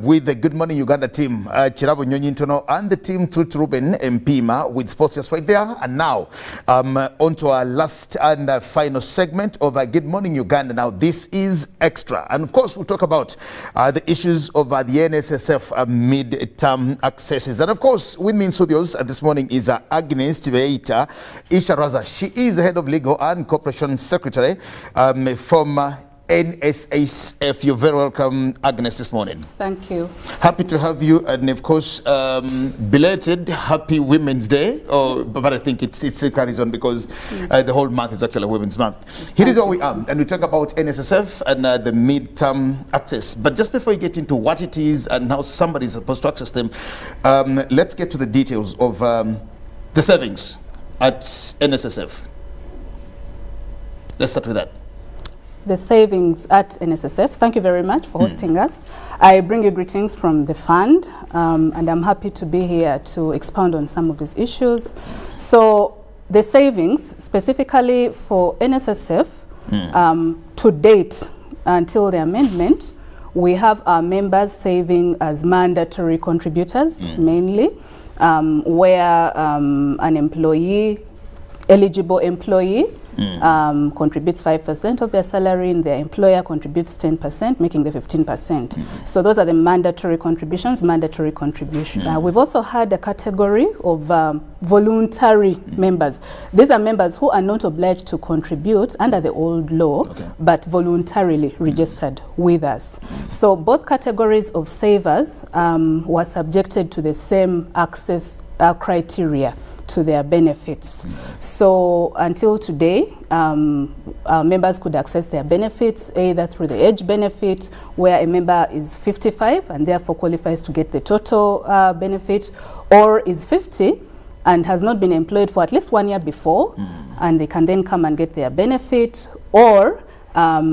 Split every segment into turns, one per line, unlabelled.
with the Good Morning Uganda team, Chirabo Nyonyintono and the team Truth Ruben Mpima with sports just right there. And now on to our last and final segment of Good Morning Uganda. Now this is extra, and of course we'll talk about the issues of the NSSF mid-term accesses. And of course with me in studios this morning is Agnes Tibeita Isharaza. She is the head of legal and corporation secretary from NSSF. You're very welcome, Agnes, this morning.
Thank you.
Happy to have you, and of course, belated Happy Women's Day. But I think it carries on because the whole month is actually Women's Month. Here is where we are, and we talk about NSSF and the mid-term access. But just before we get into what it is and how somebody is supposed to access them, let's get to the details of the savings at NSSF. Let's start with that.
The savings at NSSF. Thank you very much for hosting us. I bring you greetings from the fund, and I'm happy to be here to expound on some of these issues. So the savings, specifically for NSSF, to date, until the amendment, we have our members saving as mandatory contributors, mainly, where an employee, eligible employee, contributes 5% of their salary, and their employer contributes 10%, making the 15%. So those are the mandatory contributions, we've also had a category of voluntary members. These are members who are not obliged to contribute under the old law, but voluntarily registered with us. So both categories of savers were subjected to the same access criteria to their benefits. So until today, our members could access their benefits either through the age benefit, where a member is 55 and therefore qualifies to get the total benefit, or is 50 and has not been employed for at least 1 year before, and they can then come and get their benefit, or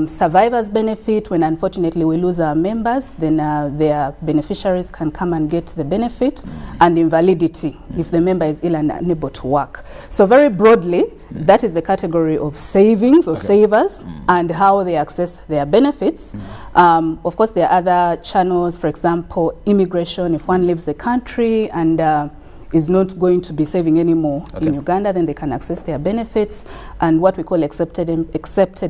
survivors benefit. When unfortunately we lose our members, then their beneficiaries can come and get the benefit, and invalidity if the member is ill and unable to work. So very broadly, that is the category of savings or savers and how they access their benefits. Of course, there are other channels, for example, immigration. If one leaves the country and is not going to be saving anymore in Uganda, then they can access their benefits. And what we call accepted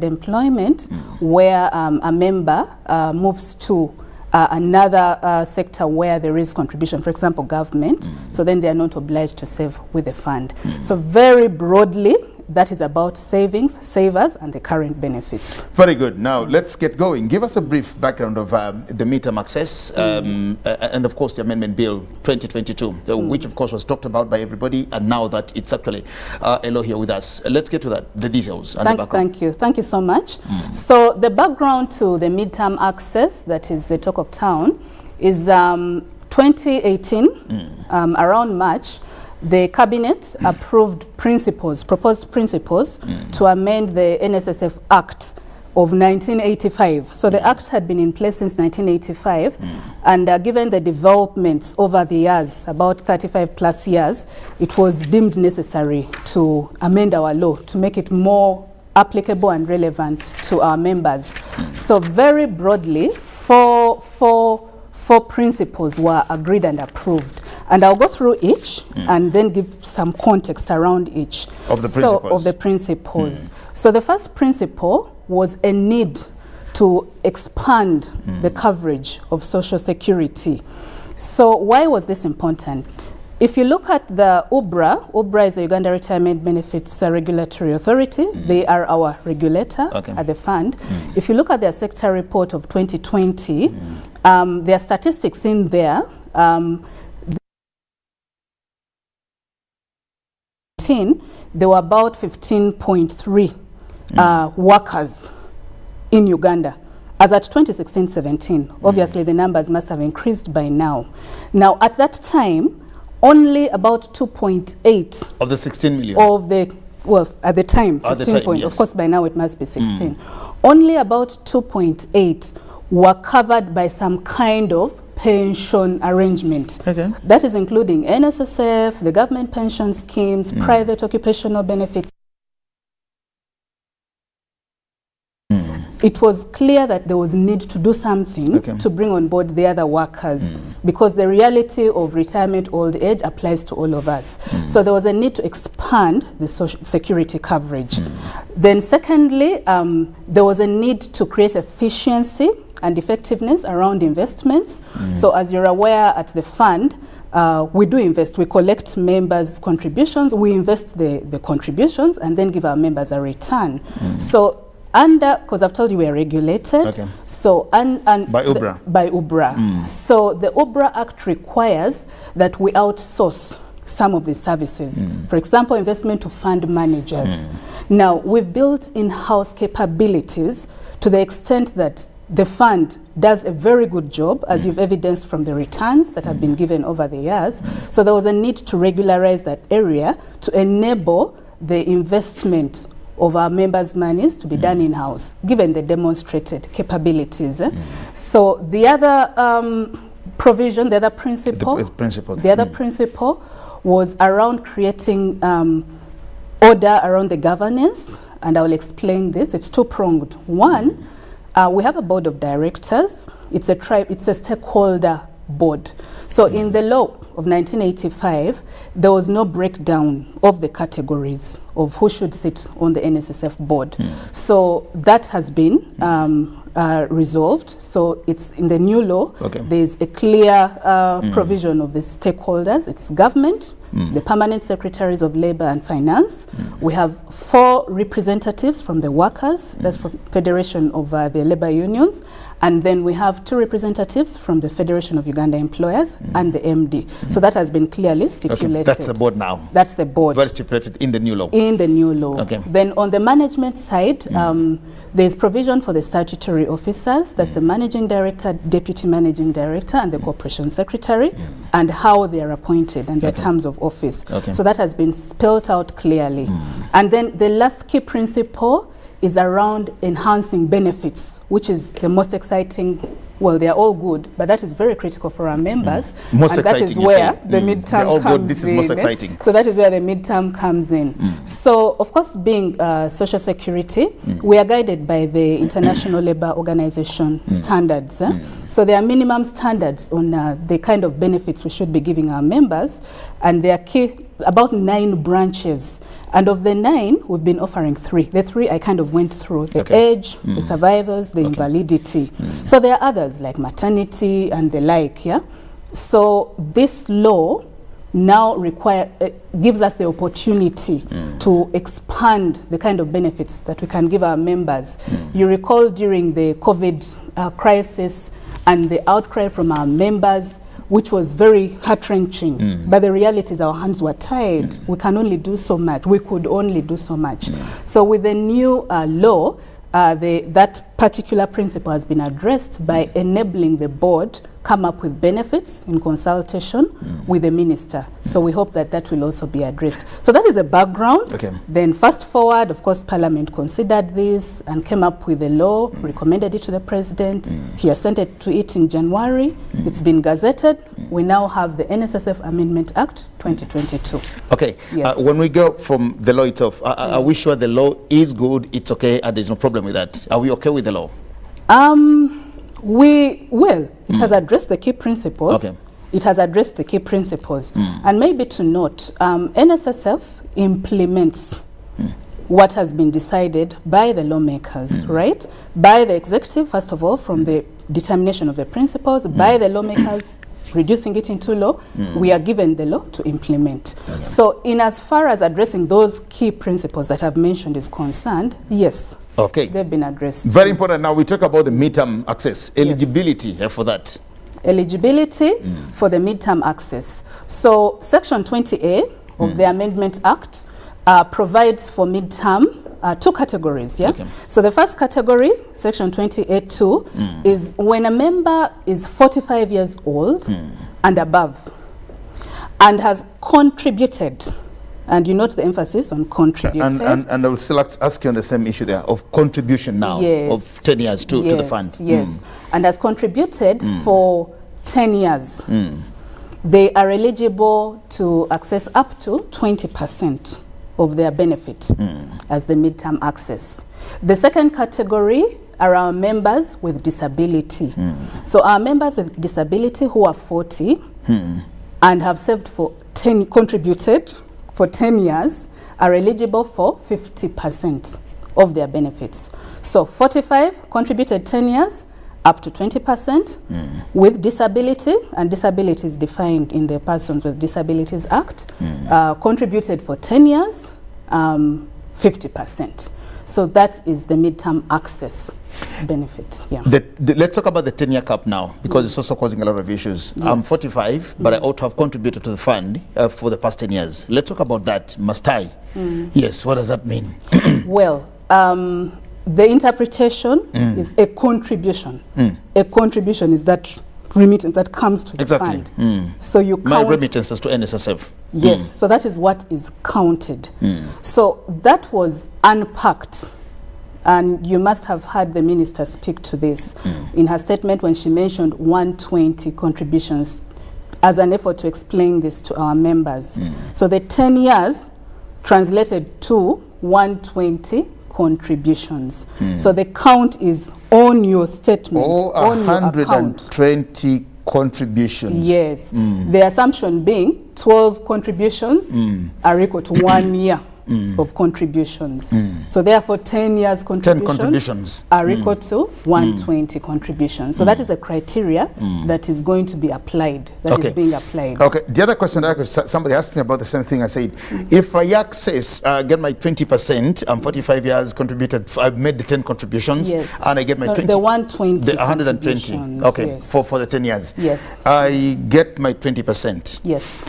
employment, where a member moves to another sector where there is contribution, for example, government, so then they are not obliged to save with the fund. So very broadly, that is about savings, savers, and the current benefits.
Very good. Now, let's get going. Give us a brief background of the mid-term access and, of course, the Amendment Bill 2022, which, of course, was talked about by everybody, and now that it's actually a law here with us. Let's get to that, the details and the background.
Thank you. Thank you so much. So the background to the mid-term access, that is the talk of town, is 2018, around March, the cabinet approved proposed principles to amend the NSSF Act of 1985. So the Act had been in place since 1985, and given the developments over the years, about 35 plus years, it was deemed necessary to amend our law to make it more applicable and relevant to our members. So very broadly, four principles were agreed and approved. And I'll go through each and then give some context around each
of the
principles. So the first principle was a need to expand the coverage of social security. So why was this important? If you look at the UBRA is the Uganda Retirement Benefits Regulatory Authority. They are our regulator at the fund. If you look at their sector report of 2020, their statistics in there, there were about 15.3 workers in Uganda. As at 2016-17, obviously the numbers must have increased by now. Now, at that time, only about 2.8
of the 16 million
of the, well, at the time, 15 point, yes. Of course, by now it must be 16. Only about 2.8 were covered by some kind of pension arrangement. That is including NSSF, the government pension schemes, private occupational benefits. it was clear that there was need to do something to bring on board the other workers, because the reality of retirement old age applies to all of us. So there was a need to expand the social security coverage. Then secondly, there was a need to create efficiency and effectiveness around investments. So as you're aware, at the fund, we do invest. We collect members' contributions, we invest the contributions, and then give our members a return. So because I've told you we are regulated, so and by UBRA. By UBRA. So the UBRA Act requires that we outsource some of the services. For example, investment to fund managers. Now, we've built in-house capabilities to the extent that the fund does a very good job, as you've evidenced from the returns that have been given over the years. So there was a need to regularize that area to enable the investment of our members' monies to be done in-house, given the demonstrated capabilities. So the other provision, the other principle, the other principle was around creating order around the governance, and I will explain this. It's two-pronged. One, we have a board of directors. It's a stakeholder board. So in the law of 1985, there was no breakdown of the categories of who should sit on the NSSF board. So that has been resolved. So it's in the new law. There's a clear provision of the stakeholders. It's government, the permanent secretaries of labor and finance. We have 4 representatives from the workers, that's from Federation of the labor unions, and then we have 2 representatives from the Federation of Uganda Employers and the MD. So that has been clearly stipulated.
That's the board now.
That's the board.
Very stipulated in the new law.
In the new law. Then on the management side, there's provision for the statutory officers, that's the managing director, deputy managing director, and the corporation secretary, and how they are appointed and their terms of office. So that has been spelled out clearly. And then the last key principle is around enhancing benefits, which is the most exciting. Well, they are all good, but that is very critical for our members.
Most
and
exciting,
that is where the midterm
all
comes
good. This is
in.
most exciting.
So that is where the midterm comes in. So, of course, being Social Security, we are guided by the International Labour Organization standards. So there are minimum standards on the kind of benefits we should be giving our members, and there are key, about 9 branches. And of the 9, we've been offering 3. The 3 I kind of went through: the age, the survivors, the invalidity. So there are others like maternity and the like. So this law now gives us the opportunity to expand the kind of benefits that we can give our members. You recall during the COVID crisis and the outcry from our members, which was very heart-wrenching. But the reality is our hands were tied. We can only do so much. We could only do so much. So with the new law, that particular principle has been addressed by enabling the board come up with benefits in consultation with the minister. So we hope that that will also be addressed. So that is the background. Then fast forward, of course, Parliament considered this and came up with the law, recommended it to the President. He assented to it in January. It's been gazetted. We now have the NSSF Amendment Act 2022.
When we go from the law itself, are we sure the law is good, it's okay, and there's no problem with that? Are we okay with the law?
It has addressed the key principles. It has addressed the key principles. And maybe to note, NSSF implements what has been decided by the lawmakers, right? By the executive, first of all, from the determination of the principles, by the lawmakers, reducing it into law, we are given the law to implement. So in as far as addressing those key principles that I've mentioned is concerned, yes. They've been addressed.
Very important. Now we talk about the midterm access, eligibility for that.
Eligibility for the midterm access. So Section 20A of the Amendment Act provides for midterm 2 categories. So the first category, Section 20A2, is when a member is 45 years old and above and has contributed. And you note the emphasis on contributed.
And I will still ask you on the same issue there of contribution now of 10 years to the fund.
And has contributed for 10 years. They are eligible to access up to 20% of their benefit as the midterm access. The second category are our members with disability. So our members with disability who are 40 and have served for 10, contributed for 10 years are eligible for 50% of their benefits. So 45 contributed 10 years, up to 20% with disability, and disability is defined in the Persons with Disabilities Act, contributed for 10 years, 50%. So that is the midterm access benefit. Yeah.
Let's talk about the 10-year cap now, because it's also causing a lot of issues.
Yes.
I'm 45, but I ought to have contributed to the fund for the past 10 years. Let's talk about that. Must I? Yes, what does that mean?
Well, the interpretation is a contribution. A contribution is that remittance that comes to the fund. So you count...
My remittances to NSSF.
Yes, so that is what is counted. So that was unpacked. And you must have heard the minister speak to this in her statement when she mentioned 120 contributions as an effort to explain this to our members. So the 10 years translated to 120 contributions. So the count is on your statement, on your account.
120 contributions.
Yes. The assumption being 12 contributions are equal to 1 year of contributions. So therefore 10 years contributions are equal to 120 contributions. So that is a criteria that is going to be applied, that is being applied.
Okay, the other question that somebody asked me about the same thing, I said, if I access, get my 20%, I'm 45 years contributed, I've made the 10 contributions, and I get my 20.
The 120
the 120, okay, for the 10 years.
Yes.
I get my 20%.
Yes.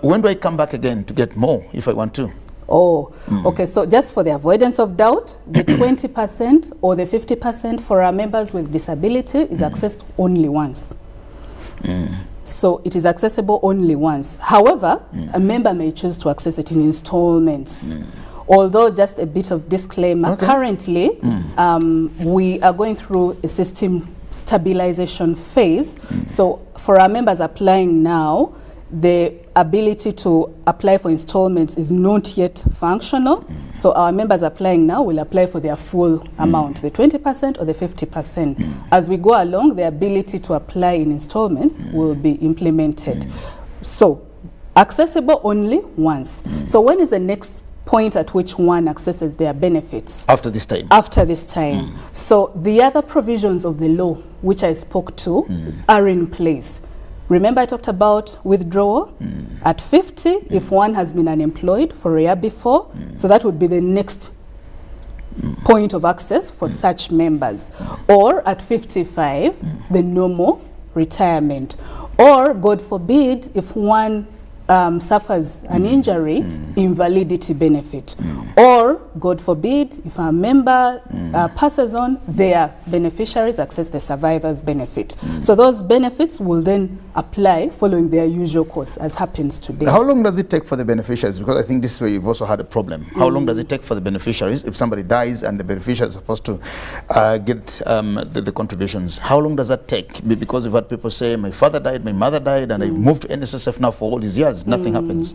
When do I come back again to get more if I want to?
Oh, okay. So just for the avoidance of doubt, the 20% or the 50% for our members with disability is accessed only once. So it is accessible only once. However, a member may choose to access it in installments. Although, just a bit of disclaimer, currently we are going through a system stabilization phase. So for our members applying now, the ability to apply for installments is not yet functional. So our members applying now will apply for their full amount, the 20% or the 50%. As we go along, the ability to apply in installments will be implemented. So accessible only once. So when is the next point at which one accesses their benefits?
After this time. After this time.
So the other provisions of the law, which I spoke to, are in place. Remember I talked about withdrawal at 50 if one has been unemployed for a year before. So that would be the next point of access for such members. Or at 55, the normal retirement. Or, God forbid, if one suffers an injury, invalidity benefit. Or, God forbid, if a member passes on, their beneficiaries access the survivor's benefit. So those benefits will then apply following their usual course, as happens today.
How long does it take for the beneficiaries? Because I think this way you've also had a problem. How long does it take for the beneficiaries if somebody dies and the beneficiary is supposed to get the contributions? How long does that take? Because we've had people say, my father died, my mother died, and I moved to NSSF now for all these years. Nothing happens.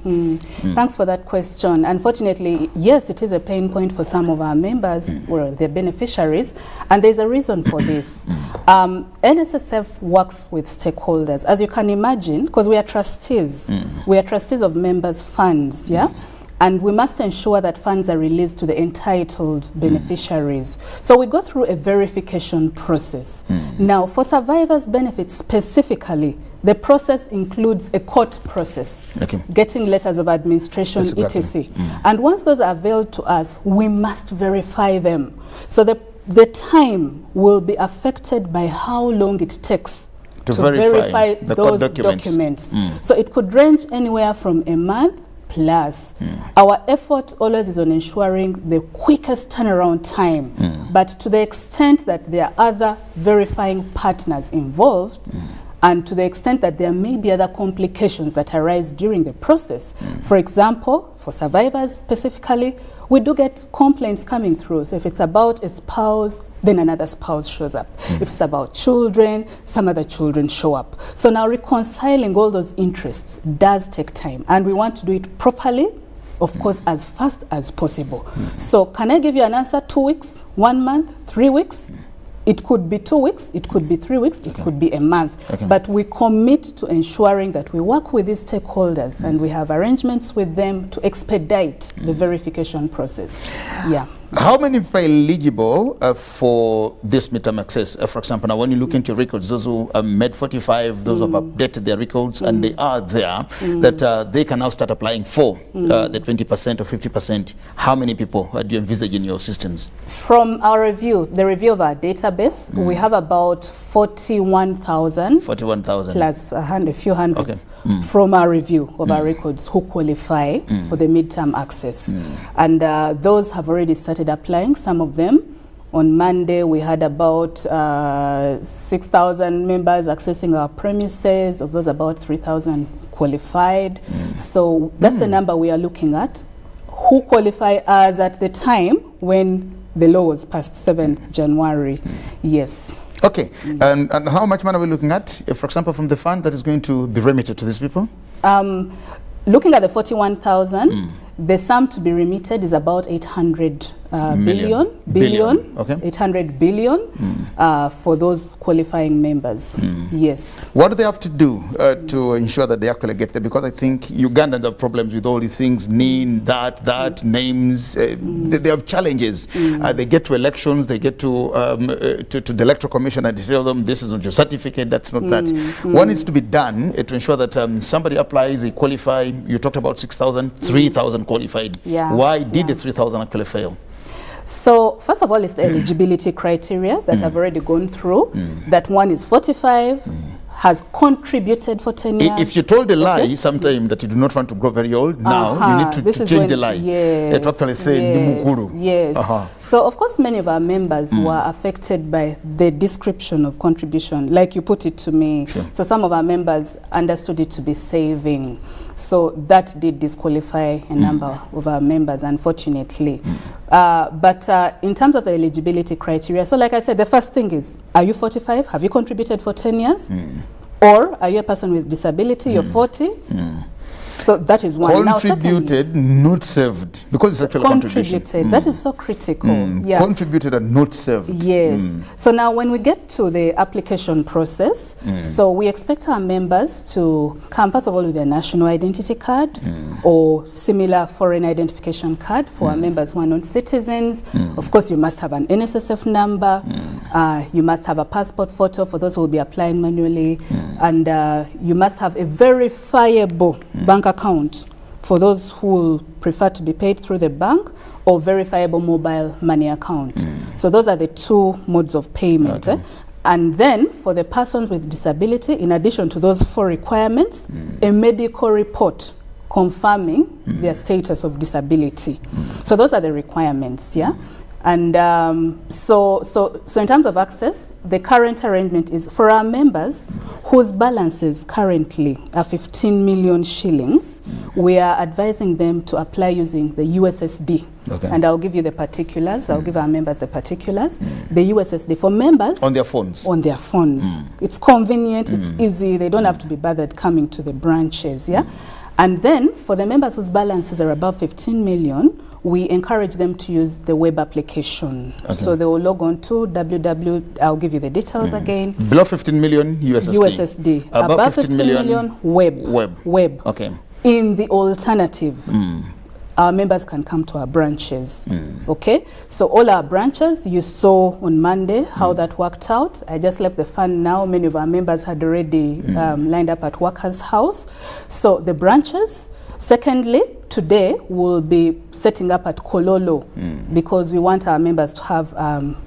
Thanks for that question. Unfortunately, yes, it is a pain point for some of our members or their beneficiaries, and there's a reason for this. NSSF works with stakeholders, as you can imagine, because we are trustees. We are trustees of members' funds, and we must ensure that funds are released to the entitled beneficiaries. So we go through a verification process. Now, for survivors' benefits specifically, the process includes a court process, getting letters of administration, etc. And once those are availed to us, we must verify them. So the time will be affected by how long it takes to verify those documents. So it could range anywhere from a month plus. Our effort always is on ensuring the quickest turnaround time. But to the extent that there are other verifying partners involved, and to the extent that there may be other complications that arise during the process. For example, for survivors specifically, we do get complaints coming through. So if it's about a spouse, then another spouse shows up. If it's about children, some other children show up. So now reconciling all those interests does take time, and we want to do it properly, of course, as fast as possible. So can I give you an answer? 2 weeks, 1 month, 3 weeks? It could be 2 weeks, it could be 3 weeks, it could be a month.
Okay.
But we commit to ensuring that we work with these stakeholders and we have arrangements with them to expedite the verification process. Yeah.
How many are eligible for this midterm access? For example, now when you look into records, those who made 45, those who have updated their records and they are there, that they can now start applying for the 20% or 50%. How many people do you envisage in your systems?
From our review, the review of our database, we have about 41,000 plus a few hundreds from our review of our records who qualify for the midterm access. And those have already started applying, some of them. On Monday, we had about 6,000 members accessing our premises. Of those, about 3,000 qualified. So that's the number we are looking at, who qualify as at the time when the law was passed, 7th January. Yes.
Okay. And how much money are we looking at, for example, from the fund that is going to be remitted to these people?
Looking at the 41,000, the sum to be remitted is about 800 billion. Okay. 800 billion for those qualifying members. Yes.
What do they have to do to ensure that they actually get there? Because I think Ugandans have problems with all these things, that names. They have challenges. They get to elections, they get to the Electoral Commission and they tell them, this is not your certificate, that's not that. What needs to be done to ensure that somebody applies, they qualify? You talked about 6,000, 3,000 qualified.
Yeah.
Why did the 3,000 actually fail?
So first of all, it's the eligibility criteria that I've already gone through. That one is 45, has contributed for 10 years.
If you told a lie sometime that you do not want to grow very old, now you need to change the lie.
Yes,
to actually say,
yes. So of course many of our members were affected by the description of contribution, like you put it to me.
Sure.
So some of our members understood it to be saving. So that did disqualify a number of our members, unfortunately. But in terms of the eligibility criteria, so like I said, the first thing is, are you 45? Have you contributed for 10 years? Or are you a person with disability? You're 40? So that is one.
Contributed, now, not served, because it's actually
contributed. That is so critical. Yeah.
Contributed and not served.
Yes. So now when we get to the application process, so we expect our members to come first of all with their national identity card or similar foreign identification card for our members who are non-citizens. Of course, you must have an NSSF number. You must have a passport photo for those who will be applying manually. And you must have a verifiable bank account for those who will prefer to be paid through the bank, or verifiable mobile money account. So those are the two modes of payment. And then for the persons with disability, in addition to those 4 requirements, a medical report confirming their status of disability. So those are the requirements, yeah? And so in terms of access, the current arrangement is for our members whose balances currently are 15 million shillings, we are advising them to apply using the USSD. And I'll give you the particulars. I'll give our members the particulars. The USSD for members.
On their phones?
On their phones. It's convenient, it's easy. They don't have to be bothered coming to the branches, yeah? And then for the members whose balances are above 15 million, we encourage them to use the web application. So they will log on to I'll give you the details again.
Below 15 million USSD.
USSD. Above 15 million web.
Okay.
In the alternative, our members can come to our branches. Okay, so all our branches, you saw on Monday how that worked out. I just left the fund now. Many of our members had already lined up at Workers' House. So the branches. Secondly, today we'll be setting up at Kololo because we want our members to have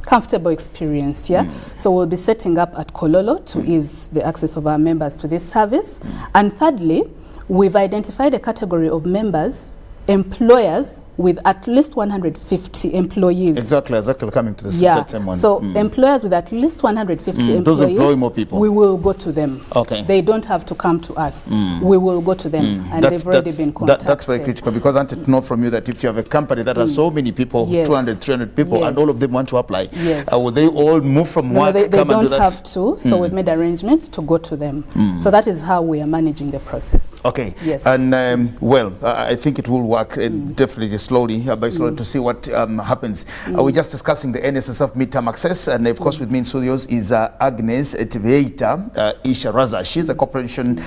comfortable experience, yeah? So we'll be setting up at Kololo to ease the access of our members to this service. And thirdly, we've identified a category of members, employers with at least 150 employees.
Exactly coming to this same one.
So employers with at least 150 employees,
those employ more people.
We will go to them. Okay. They don't have to come to us. We will go to them, and they've already been contacted.
That's very critical, because I want to know from you that if you have a company that has so many people, 200, 300 people, and all of them want to apply, will they all move from work?
They don't have to, so we've made arrangements to go to them. So that is how we are managing the process.
Okay.
Yes.
And well, I think it will work. Definitely slowly to see what happens. We're just discussing the NSSF midterm access, and of course with me in studios is Agnes Tiveita Isharaza. She's the Corporation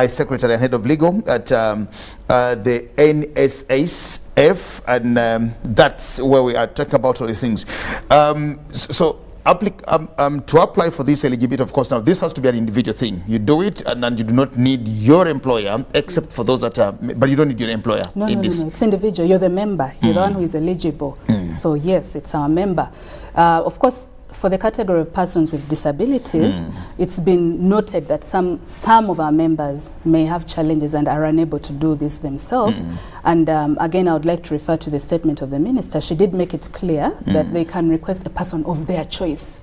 Secretary and Head of Legal at the NSSF, and that's where we are talking about all these things. To apply for this eligibility, of course, now this has to be an individual thing. You do it, and then you do not need your employer, except for those that are, but you don't need your employer.
No, it's individual. You're the member. You're the one who is eligible. So yes, it's our member. Of course, for the category of persons with disabilities, it's been noted that some of our members may have challenges and are unable to do this themselves. And again, I would like to refer to the statement of the minister. She did make it clear that they can request a person of their choice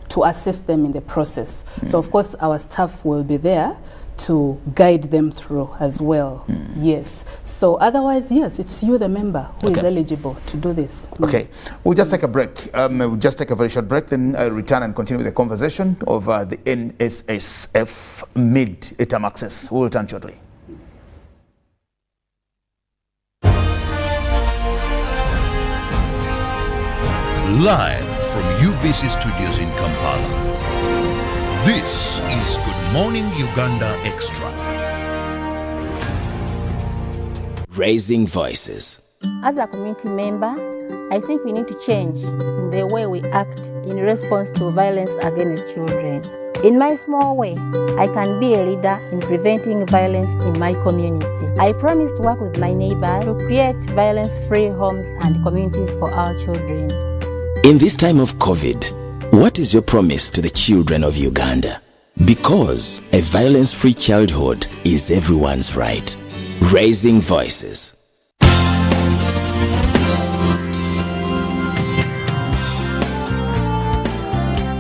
to assist them in the process. So of course, our staff will be there to guide them through as well. Yes. So otherwise, yes, it's you, the member, who is eligible to do this.
Okay. We'll just take a break. We'll just take a very short break, then return and continue the conversation of the NSSF mid-term access. We'll return shortly.
Live from UBC Studios in Kampala. This is Good Morning Uganda Extra.
Raising voices.
As a community member, I think we need to change in the way we act in response to violence against children. In my small way, I can be a leader in preventing violence in my community. I promise to work with my neighbor to create violence-free homes and communities for our children.
In this time of COVID, what is your promise to the children of Uganda? Because a violence-free childhood is everyone's right. Raising voices.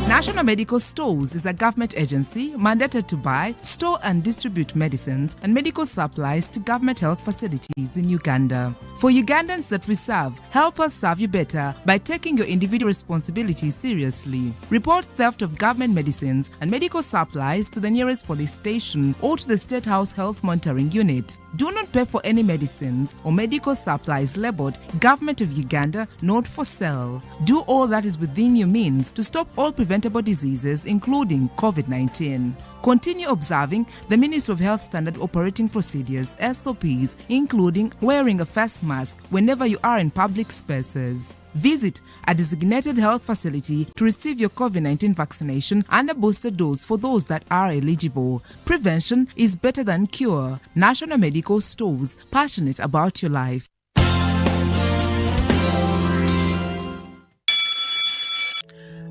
National Medical Stores is a government agency mandated to buy, store and distribute medicines and medical supplies to government health facilities in Uganda. For Ugandans that we serve, help us serve you better by taking your individual responsibilities seriously. Report theft of government medicines and medical supplies to the nearest police station or to the State House Health Monitoring Unit. Do not pay for any medicines or medical supplies labeled Government of Uganda, not for sale. Do all that is within your means to stop all preventable diseases, including COVID-19. Continue observing the Ministry of Health Standard Operating Procedures, SOPs, including wearing a face mask whenever you are in public spaces. Visit a designated health facility to receive your COVID-19 vaccination and a booster dose for those that are eligible. Prevention is better than cure. National Medical Stores, passionate about your life.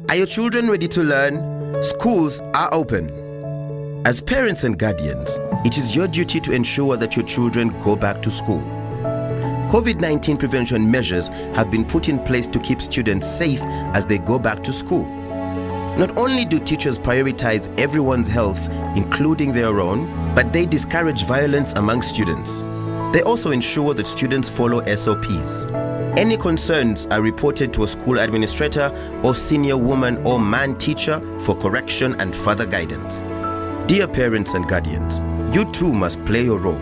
Are your children ready to learn? Schools are open. As parents and guardians, it is your duty to ensure that your children go back to school. COVID-19 prevention measures have been put in place to keep students safe as they go back to school. Not only do teachers prioritize everyone's health, including their own, but they discourage violence among students. They also ensure that students follow SOPs. Any concerns are reported to a school administrator or senior woman or man teacher for correction and further guidance. Dear parents and guardians, you too must play your role.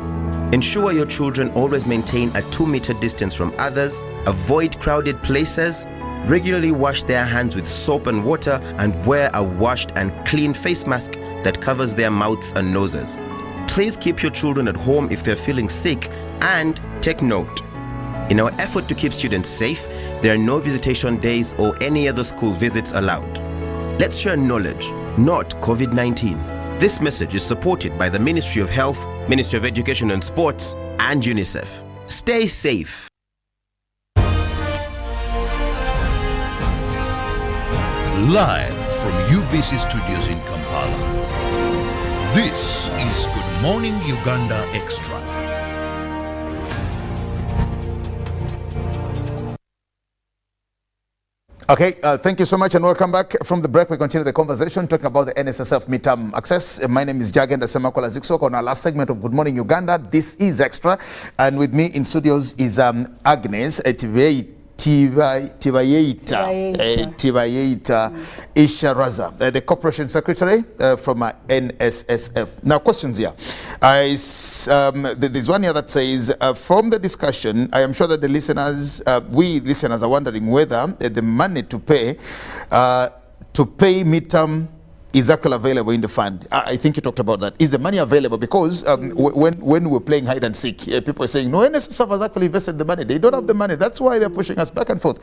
Ensure your children always maintain a 2-meter distance from others, avoid crowded places, regularly wash their hands with soap and water, and wear a washed and clean face mask that covers their mouths and noses. Please keep your children at home if they're feeling sick, and take note. In our effort to keep students safe, there are no visitation days or any other school visits allowed. Let's share knowledge, not COVID-19. This message is supported by the Ministry of Health, Ministry of Education and Sports, and UNICEF. Stay safe.
Live from UBC Studios in Kampala. This is Good Morning Uganda Extra.
Okay, thank you so much and welcome back from the break. We continue the conversation talking about the NSSF midterm access. My name is Jagenda Semakola Ziksok. On our last segment of Good Morning Uganda, this is Extra, and with me in studios is Agnes Tiveita Tibayeita Isharaza, the Corporation Secretary from NSSF. Now, questions here. There's one here that says, from the discussion, I am sure that the listeners, we listeners are wondering whether the money to pay midterm is actually available in the fund. I think you talked about that. Is the money available? Because when we were playing hide and seek, people are saying, no, NSSF has actually invested the money. They don't have the money. That's why they're pushing us back and forth.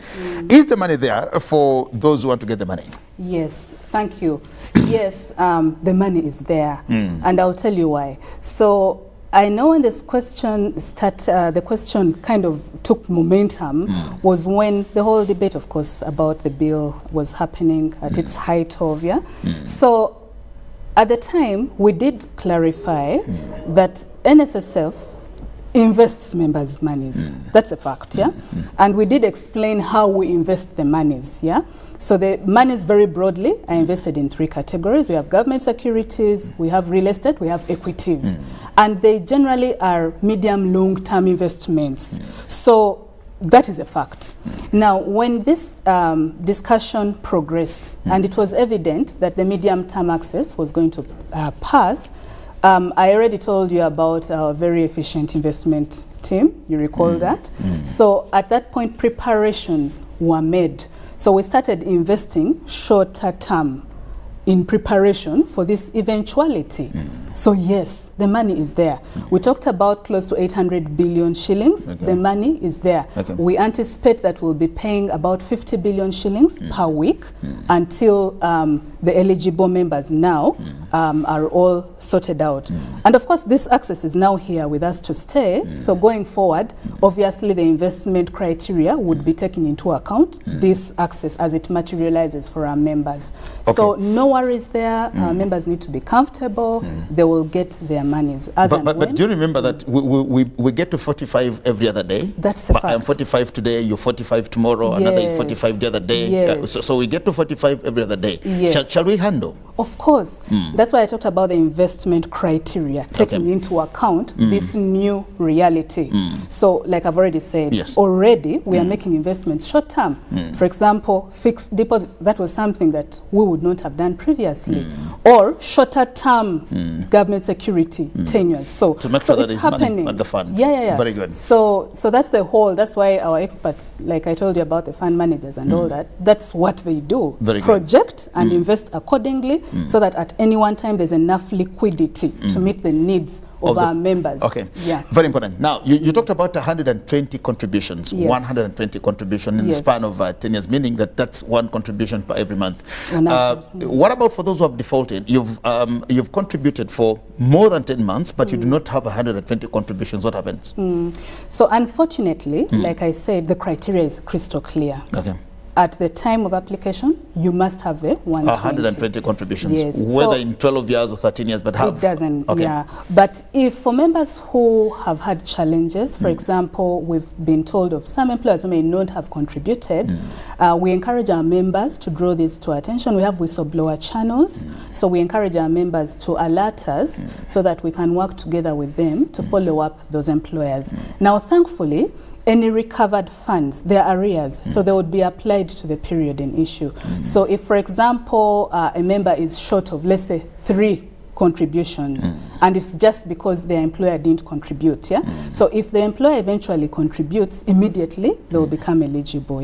Is the money there for those who want to get the money?
Yes, thank you. Yes, the money is there. And I'll tell you why. So I know when this question the question kind of took momentum was when the whole debate, of course, about the bill was happening at its height of, So at the time, we did clarify that NSSF invests members' monies. That's a fact, And we did explain how we invest the monies, So the monies very broadly are invested in 3 categories. We have government securities, we have real estate, we have equities. And they generally are medium, long-term investments. So that is a fact. Now, when this discussion progressed, and it was evident that the medium-term access was going to pass, I already told you about our very efficient investment team. You recall that? So at that point, preparations were made. So we started investing shorter term in preparation for this eventuality. So yes, the money is there. We talked about close to 800 billion shillings. The money is there. We anticipate that we'll be paying about 50 billion shillings per week until the eligible members now are all sorted out. And of course, this access is now here with us to stay. So going forward, obviously the investment criteria would be taken into account, this access as it materializes for our members. So no worries there. Our members need to be comfortable. They will get their monies
but do you remember that we get to 45 every other day?
That's a fact.
I'm 45 today, you're 45 tomorrow, another is 45 the other day. So we get to 45 every other day. Shall we handle?
Of course. That's why I talked about the investment criteria, taking into account this new reality. So like I've already said, already we are making investments short term. For example, fixed deposits, that was something that we would not have done previously. Or shorter term government security tenures. So
to make sure that
it's
it's
happening
money at the fund. Very good.
So that's the whole, that's why our experts, like I told you about the fund managers and all that, that's what they do. Project and invest accordingly so that at any one time there's enough liquidity to meet the needs of our members. Very important. Now, you talked about 120 contributions, 120 contributions in the span of 10 years, meaning that that's one contribution per every month. What about for those who have defaulted? You've contributed for more than 10 months, but you do not have 120 contributions. What happens? So unfortunately, like I said, the criteria is crystal clear. At the time of application, you must have a
120 contributions, whether in 12 years or 13 years, but have.
It doesn't, But if for members who have had challenges, for example, we've been told of some employers who may not have contributed, we encourage our members to draw this to attention. We have whistleblower channels, so we encourage our members to alert us so that we can work together with them to follow up those employers. Now, thankfully, any recovered funds, their arrears, so they would be applied to the period in issue. So if, for example, a member is short of, let's say, 3 contributions, and it's just because their employer didn't contribute, So if the employer eventually contributes, immediately they will become eligible,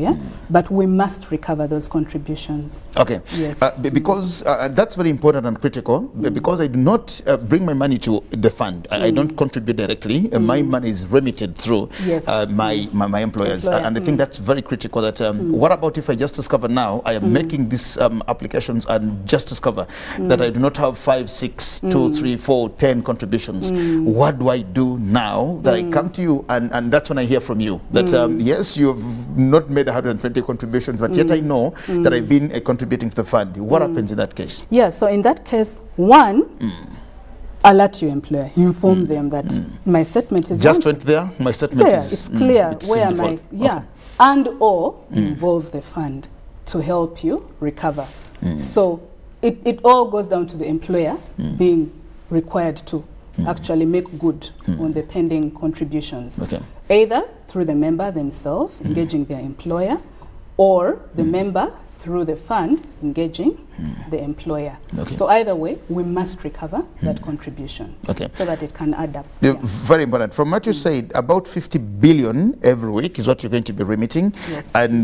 But we must recover those contributions.
Because that's very important and critical, because I do not bring my money to the fund. I don't contribute directly. My money is remitted through my employers. And I think that's very critical. That what about if I just discover now, I am making these applications and just discover that I do not have 5, 6, 2, 3, 4, 10 contributions. What do I do now that I come to you and that's when I hear from you that yes, you've not made 120 contributions, but yet I know that I've been contributing to the fund. What happens in that case?
So in that case, one, alert your employer, inform them that my statement is
just went there, my statement is
it's clear. Where am I? And or involve the fund to help you recover. So it all goes down to the employer being required to actually make good on the pending contributions.
Okay.
Either through the member themselves engaging their employer, or the member through the fund engaging the employer.
Okay.
So either way, we must recover that contribution so that it can add up.
Very important. From what you said, about 50 billion every week is what you're going to be remitting.
Yes.
And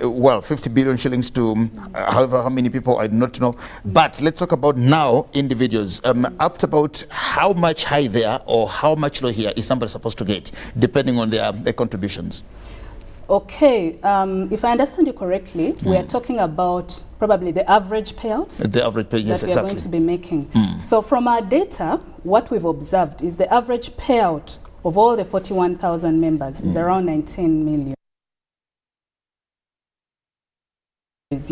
well, 50 billion shillings to however how many people, I do not know. But let's talk about now individuals. Up to about how much high there or how much low here is somebody supposed to get, depending on their contributions?
Okay, if I understand you correctly, we are talking about probably the average payouts
The average pay, yes,
that we are going to be making. So from our data, what we've observed is the average payout of all the 41,000 members is around 19 million.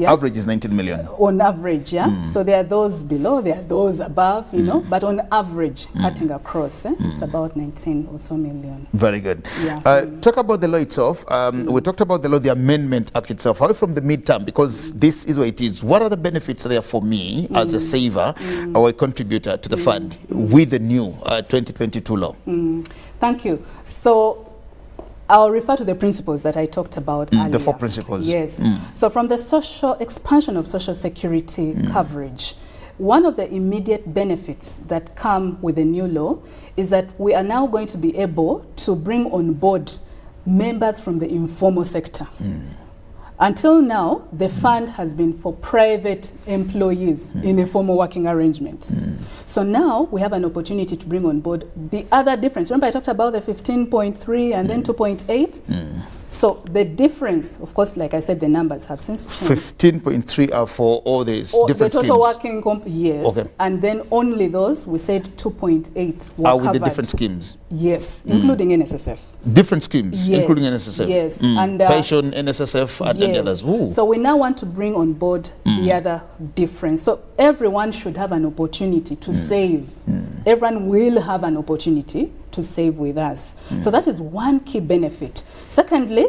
Average is 19 million.
On average, So there are those below, there are those above, you know, but on average, cutting across, it's about 19 or so million.
Very good.
Yeah.
Talk about the law itself. We talked about the law, the Amendment Act itself. How from the midterm, because this is what it is. What are the benefits there for me as a saver or a contributor to the fund with the new 2022 law?
Thank you. So I'll refer to the principles that I talked about earlier.
The 4 principles.
Yes. So from the social expansion of social security coverage, one of the immediate benefits that come with the new law is that we are now going to be able to bring on board members from the informal sector. Until now, the fund has been for private employees in a formal working arrangement. So now we have an opportunity to bring on board the other difference. Remember I talked about the 15.3 and then 2.8? So the difference, of course, like I said, the numbers have since changed.
15.3 are for all these different
the total
schemes.
working yes.
Okay.
And then only those, we said 2.8 were
Are with
covered.
the different schemes?
Yes, including NSSF.
Different schemes,
Yes,
including NSSF?
yes.
And pension, NSSF, and the others. Ooh.
So we now want to bring on board the other difference. So everyone should have an opportunity to save. Everyone will have an opportunity to save with us. So that is one key benefit. Secondly,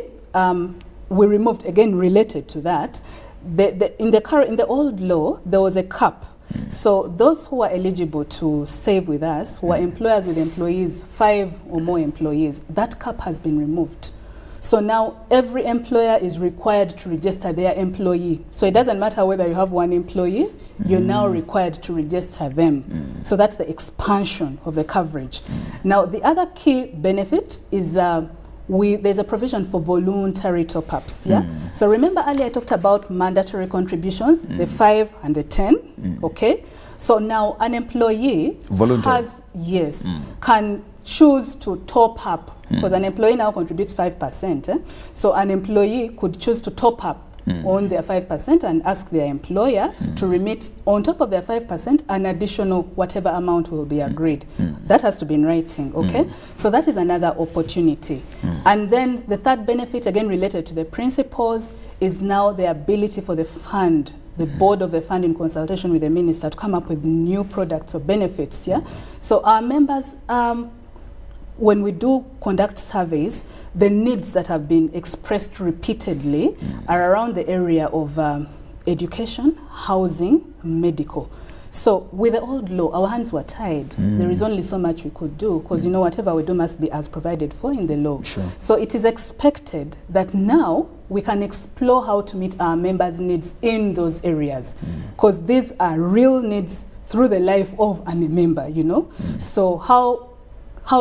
we removed, again related to that, in the old law, there was a cap. So those who are eligible to save with us, who are employers with employees, 5 or more employees, that cap has been removed. So now every employer is required to register their employee. So it doesn't matter whether you have 1 employee, you're now required to register them. So that's the expansion of the coverage. Now the other key benefit is there's a provision for voluntary top-ups. So remember earlier I talked about mandatory contributions, the 5 and the 10. Okay. So now an employee can choose to top up, because an employee now contributes 5%. So an employee could choose to top up on their 5% and ask their employer to remit on top of their 5% an additional whatever amount will be agreed. That has to be in writing, okay? So that is another opportunity. And then the third benefit, again related to the principles, is now the ability for the fund, the board of the fund in consultation with the minister, to come up with new products or benefits. So our members, when we do conduct surveys, the needs that have been expressed repeatedly are around the area of education, housing, medical. So with the old law, our hands were tied. There is only so much we could do, because you know whatever we do must be as provided for in the law. So it is expected that now we can explore how to meet our members' needs in those areas, because these are real needs through the life of a member, you know. So how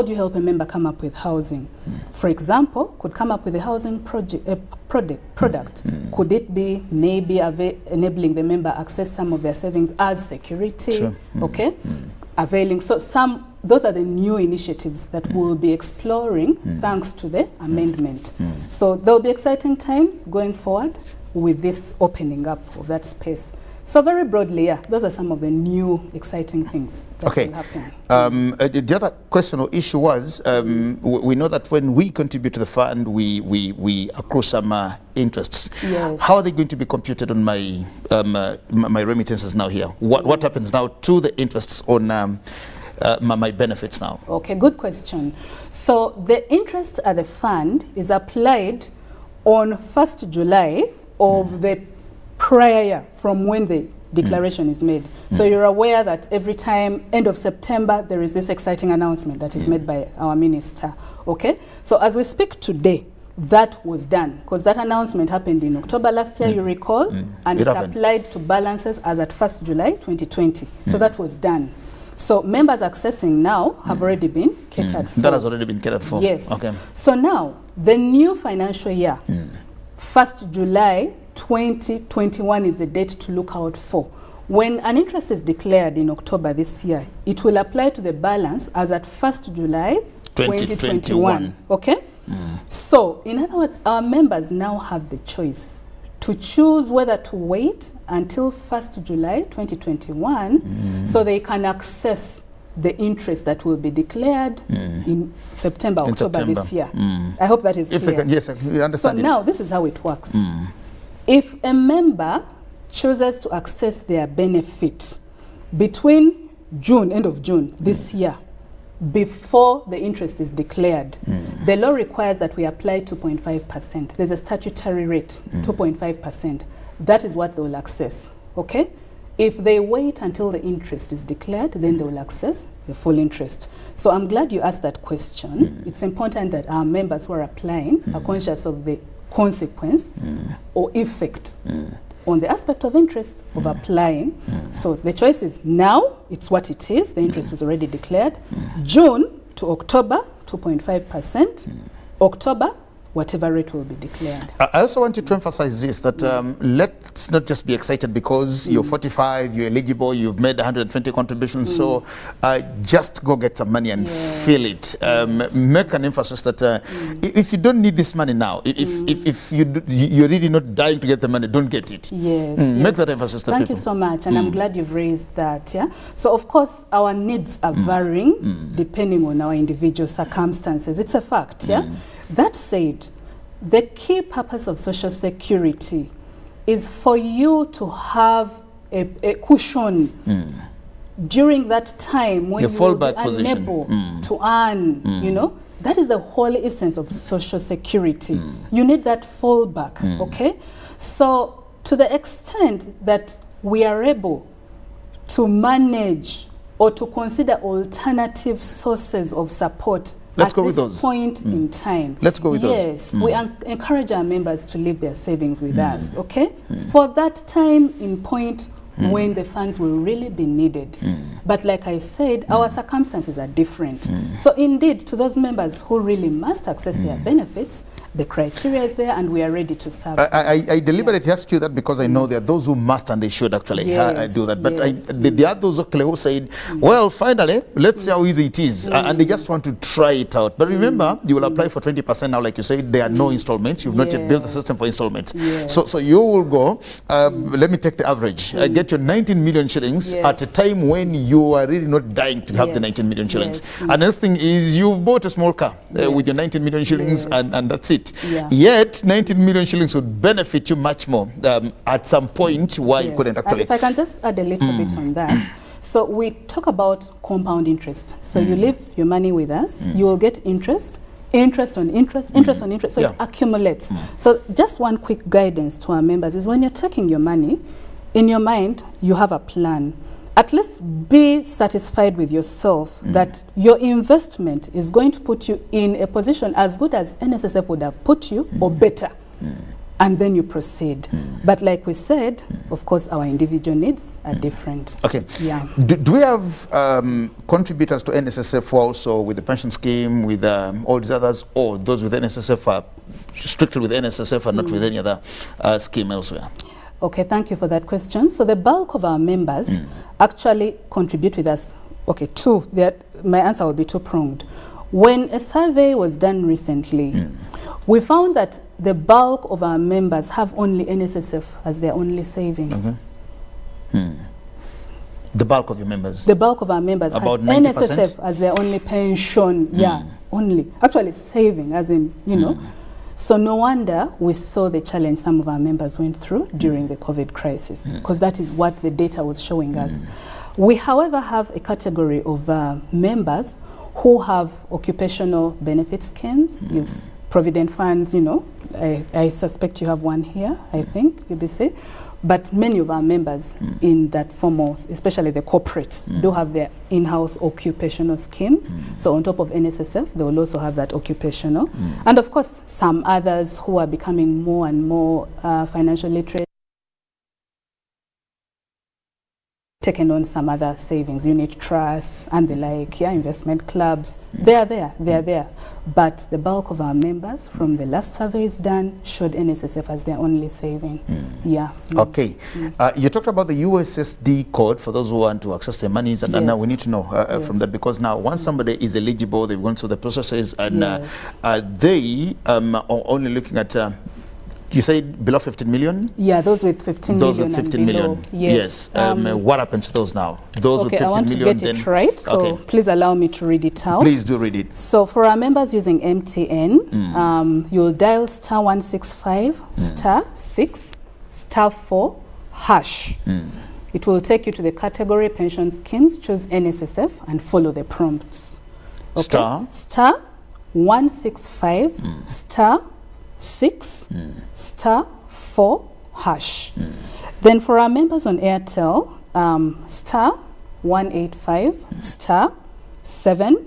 do you help a member come up with housing? For example, could come up with a housing product. Could it be maybe enabling the member access some of their savings as security? Okay, availing. So those are the new initiatives that we'll be exploring thanks to the amendment. So there'll be exciting times going forward with this opening up of that space. So very broadly, those are some of the new exciting things that will happen.
The other question or issue was, we know that when we contribute to the fund, we accrue some interests.
Yes.
How are they going to be computed on my my remittances now here? What happens now to the interests on my benefits now?
Okay, good question. So the interest at the fund is applied on 1st July of the prior year from when the declaration is made. So you're aware that every time, end of September, there is this exciting announcement that is made by our minister, okay? So as we speak today, that was done, because that announcement happened in October last year, you recall, and it applied to balances as at 1st July 2020. So that was done. So members accessing now have already been catered for.
That has already been catered for?
Yes.
Okay.
So now, the new financial year, 1st July 2021 is the date to look out for. When an interest is declared in October this year, it will apply to the balance as at 1st July 2021. Okay? So, in other words, our members now have the choice to choose whether to wait until 1st July 2021 so they can access the interest that will be declared in September, October this year. I hope that is clear.
Yes, we understand.
So now, this is how it works. If a member chooses to access their benefit between June, end of June this year, before the interest is declared, the law requires that we apply 2.5%. There's a statutory rate, 2.5%. That is what they will access, okay? If they wait until the interest is declared, then they will access the full interest. So I'm glad you asked that question. It's important that our members who are applying are conscious of the consequence or effect on the aspect of interest of applying. So the choice is now, it's what it is, the interest was already declared. June to October, 2.5%. October, whatever rate will be declared.
I also want you to emphasize this, that let's not just be excited because you're 45, you're eligible, you've made 120 contributions, so just go get some money and feel it. Make an emphasis that if you don't need this money now, if you're really not dying to get the money, don't get it. Make that emphasis to people.
Thank you so much, and I'm glad you've raised that. Yeah. So of course, our needs are varying depending on our individual circumstances. It's a fact. Yeah. That said, the key purpose of Social Security is for you to have a cushion during that time when you will be unable to earn, you know. That is the whole essence of Social Security. You need that fallback, okay? So to the extent that we are able to manage or to consider alternative sources of support
Let's
at
go with
this
those.
point in time.
Let's go with those.
Yes, we encourage our members to leave their savings with us, okay? For that time in point when the funds will really be needed. But like I said, our circumstances are different. So indeed, to those members who really must access their benefits, the criteria is there and we are ready to serve.
I deliberately ask you that because I know there are those who must and they should actually do that. But there are those who said, well, finally, let's see how easy it is. And they just want to try it out. But remember, you will apply for 20% now, like you said, there are no installments. You've not yet built the system for installments. So you will go, let me take the average. Get your 19 million shillings at a time when you are really not dying to have the 19 million shillings. And the next thing is you've bought a small car with your 19 million shillings and that's it. Yet 19 million shillings would benefit you much more at some point why you couldn't actually.
And if I can just add a little bit on that. So we talk about compound interest. So you leave your money with us, you will get interest, interest on interest, interest on interest. So it accumulates. So just one quick guidance to our members is when you're taking your money, in your mind, you have a plan. At least be satisfied with yourself that your investment is going to put you in a position as good as NSSF would have put you or better. And then you proceed. But like we said, of course, our individual needs are different.
Okay. Do we have contributors to NSSF also with the pension scheme, with all these others, or those with NSSF are strictly with NSSF and not with any other scheme elsewhere?
Okay, thank you for that question. So the bulk of our members actually contribute with us. Okay, my answer will be two-pronged. When a survey was done recently, we found that the bulk of our members have only NSSF as their only saving.
The bulk of your members?
The bulk of our members have NSSF as their only pension. Only. Actually saving, as in, you know. So no wonder we saw the challenge some of our members went through during the COVID crisis, because that is what the data was showing us. We, however, have a category of members who have occupational benefit schemes, provident funds, you know. I suspect you have one here, I think, UBC. But many of our members in that formal, especially the corporates, do have their in-house occupational schemes. So on top of NSSF, they will also have that occupational. And of course, some others who are becoming more and more financially literate, taken on some other savings, unit trusts and the like, investment clubs. They are there. But the bulk of our members from the last surveys done showed NSSF as their only saving. Okay.
You talked about the USSD code for those who want to access their monies, and now we need to know from that, because now once somebody is eligible, they've gone through the processes, and they are only looking at you say below 15 million?
Yeah, those with 15
those
million.
Those with 15 million. Yes. What happens to those now? Those with 15 million.
I want to get it right, so please allow me to read it out.
Please do read it.
So for our members using MTN, you'll dial *165 *6 *4 #. It will take you to the category pension schemes, choose NSSF and follow the prompts.
Star
*165 *6 *4 #. Then for our members on Airtel, *185 *7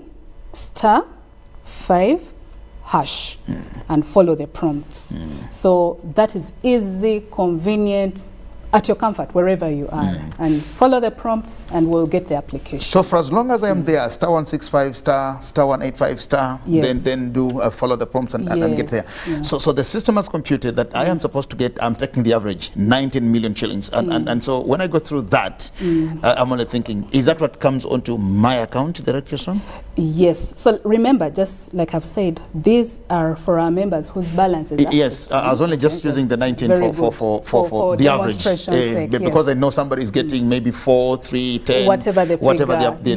*5 # and follow the prompts. So that is easy, convenient, at your comfort, wherever you are, and follow the prompts and we'll get the application.
So for as long as I am there, *165 *185 then do follow the prompts and get there. So the system has computed that I am supposed to get, I'm taking the average, 19 million shillings. And so when I go through that, I'm only thinking, is that what comes onto my account directly from?
Yes. So remember, just like I've said, these are for our members whose balances are
yes, I was only just using the 19 for the average. Because I know somebody is getting maybe 4, 3, 10,
whatever the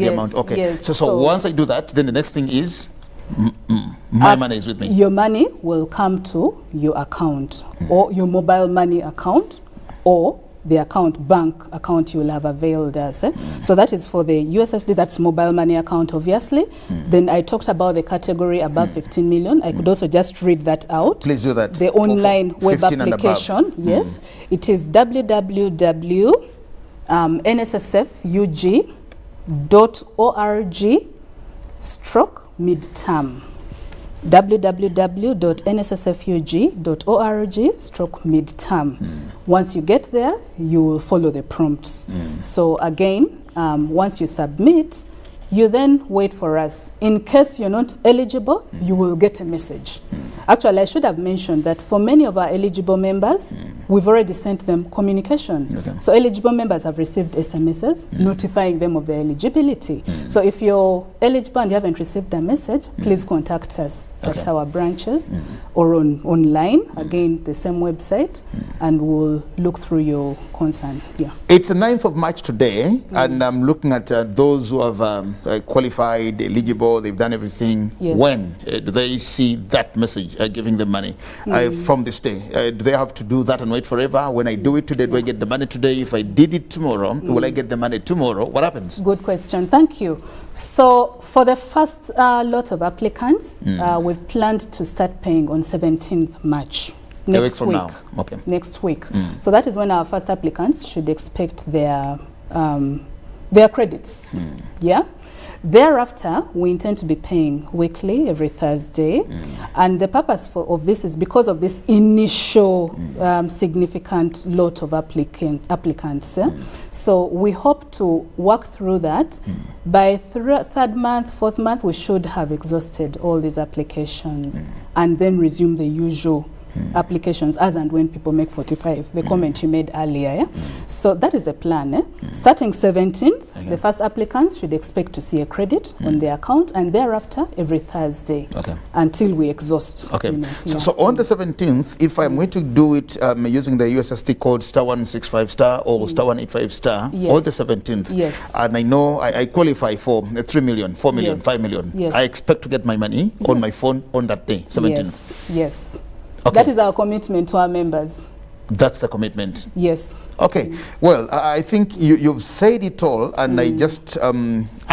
amount. Okay. So once I do that, then the next thing is my money is with me.
Your money will come to your account, or your mobile money account, or the bank account you will have availed as. So that is for the USSD, that's mobile money account, obviously. Then I talked about the category above 15 million. I could also just read that out.
Please do that.
The online web application, yes. It is www.nssfug.org/midterm. www.nssfug.org/midterm. Once you get there, you will follow the prompts. So again, once you submit, you then wait for us. In case you're not eligible, you will get a message. Actually, I should have mentioned that for many of our eligible members, we've already sent them communication. So eligible members have received SMSs notifying them of their eligibility. So if you're eligible and you haven't received a message, please contact us at our branches or online, again, the same website, and we'll look through your concern.
It's the 9th of March today, and I'm looking at those who have qualified, eligible, they've done everything. When do they see that message giving them money from this day? Do they have to do that and wait forever? When I do it today, do I get the money today? If I did it tomorrow, will I get the money tomorrow? What happens?
Good question. Thank you. So for the first lot of applicants, we've planned to start paying on 17th March. Next week.
Now.
Next week. So that is when our first applicants should expect their credits. Thereafter, we intend to be paying weekly, every Thursday. And the purpose of this is because of this initial significant lot of applicants. So we hope to work through that. By third month, fourth month, we should have exhausted all these applications and then resume the usual applications as and when people make 45, the comment you made earlier. So that is the plan. Starting 17th, the first applicants should expect to see a credit on their account, and thereafter every Thursday until we exhaust.
So on the 17th, if I'm going to do it using the USSD code *165* or *185*, on the 17th, and I know I qualify for 3 million, 4 million, 5 million, I expect to get my money on my phone on that day, 17th.
Yes. That is our commitment to our members.
That's the commitment.
Yes.
Okay. Well, I think you've said it all, and I just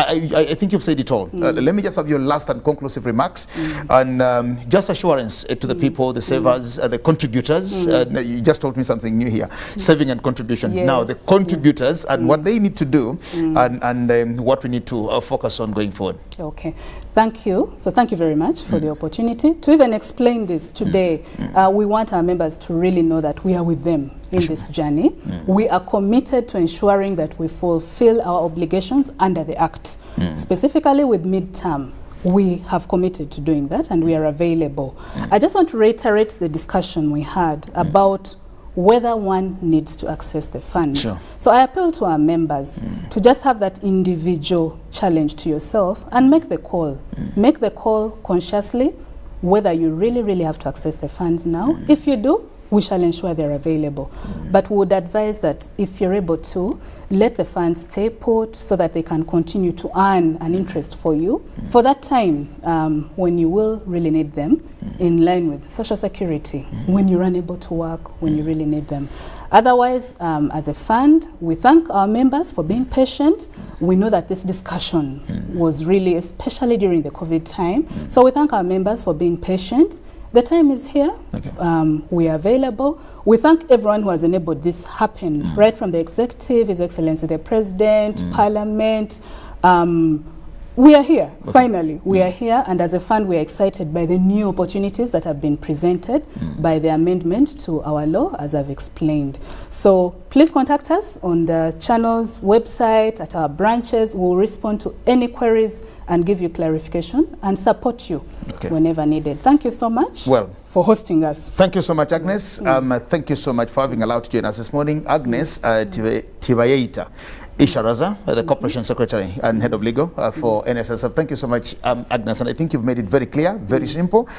I think you've said it all. Let me just have your last and conclusive remarks and just assurance to the people, the savers, the contributors. You just told me something new here, saving and contribution.
Yes.
Now, the contributors and what they need to do and what we need to focus on going forward.
Okay, thank you. So thank you very much for the opportunity to even explain this today. We want our members to really know that we are with them in this journey. We are committed to ensuring that we fulfill our obligations under the Act. Specifically with midterm, we have committed to doing that and we are available. I just want to reiterate the discussion we had about whether one needs to access the funds.
Sure.
So I appeal to our members to just have that individual challenge to yourself and make the call. Make the call consciously whether you really have to access the funds now. If you do, we shall ensure they're available. But we would advise that if you're able to, let the funds stay put so that they can continue to earn an interest for you for that time when you will really need them, in line with Social Security, when you're unable to work, when you really need them. Otherwise, as a fund, we thank our members for being patient. We know that this discussion was really, especially during the COVID time. So we thank our members for being patient. The time is here. Okay. We are available. We thank everyone who has enabled this happen, right from the executive, His Excellency the President, Parliament. We are here, finally. We are here, and as a fund, we are excited by the new opportunities that have been presented by the amendment to our law, as I've explained. So please contact us on the channel's website, at our branches. We'll respond to any queries and give you clarification and support you whenever needed. Thank you so much for hosting us.
Thank you so much, Agnes. Thank you so much for having allowed to join us this morning. Agnes Tibayeita Isharaza, the Corporation Secretary and Head of Legal for NSSF. Thank you so much, Agnes. And I think you've made it very clear, very simple.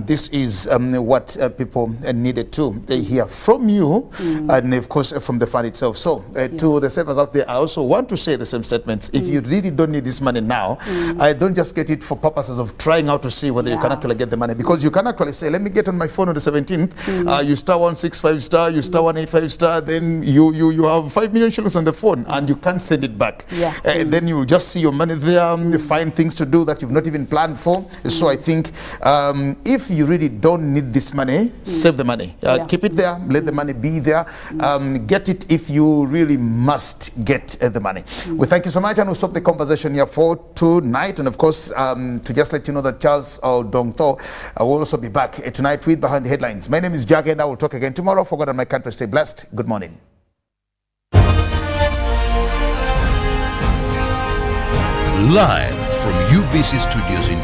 This is what people needed to hear from you and, of course, from the fund itself. So to the savers out there, I also want to say the same statements. If you really don't need this money now, don't just get it for purposes of trying out to see whether you can actually get the money. Because you can actually say, let me get on my phone on the 17th. You star 165 star, you star 185 star, then you have 5 million shillings on the phone and you can't send it back. Then you just see your money there, you find things to do that you've not even planned for. So I think if you really don't need this money, save the money. Keep it there, let the money be there. Get it if you really must get the money. We thank you so much, and we'll stop the conversation here for tonight. And of course, to just let you know that Charles Dongtho will also be back tonight with Behind the Headlines. My name is Jag, and I will talk again tomorrow. For God and my country, stay blessed. Good morning.
Live from UBC Studios in